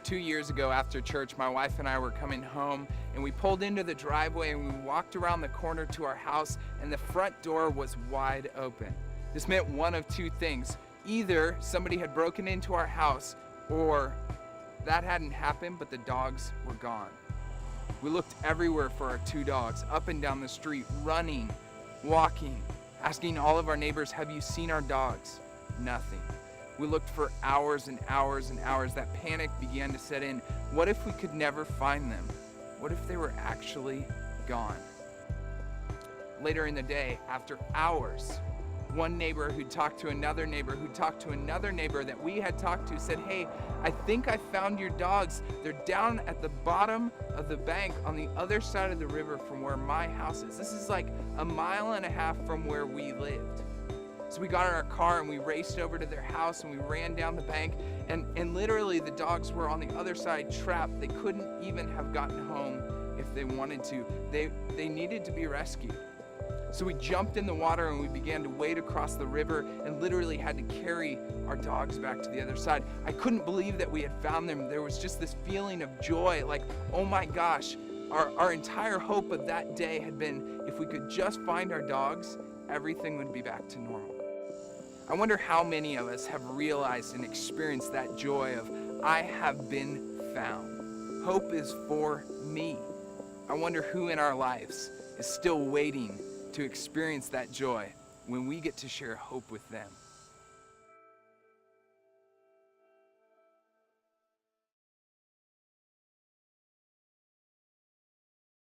2 years ago after church, my wife and I were coming home, and we pulled into the driveway and we walked around the corner to our house, and the front door was wide open. This meant one of two things. Either somebody had broken into our house, or that hadn't happened, but the dogs were gone. We looked everywhere for our 2 dogs, up and down the street, running, walking, asking all of our neighbors, have you seen our dogs? Nothing. We looked for hours and hours and hours. That panic began to set in. What if we could never find them? What if they were actually gone? Later in the day, after hours, one neighbor who talked to another neighbor who talked to another neighbor that we had talked to said, hey, I think I found your dogs. They're down at the bottom of the bank on the other side of the river from where my house is. This is like 1.5 miles from where we lived. So we got in our car and we raced over to their house and we ran down the bank, and literally the dogs were on the other side trapped. They couldn't even have gotten home if they wanted to. They needed to be rescued. So we jumped in the water and we began to wade across the river and literally had to carry our dogs back to the other side. I couldn't believe that we had found them. There was just this feeling of joy, like, oh my gosh, our entire hope of that day had been, if we could just find our dogs, everything would be back to normal. I wonder how many of us have realized and experienced that joy of, I have been found. Hope is for me. I wonder who in our lives is still waiting to experience that joy when we get to share hope with them.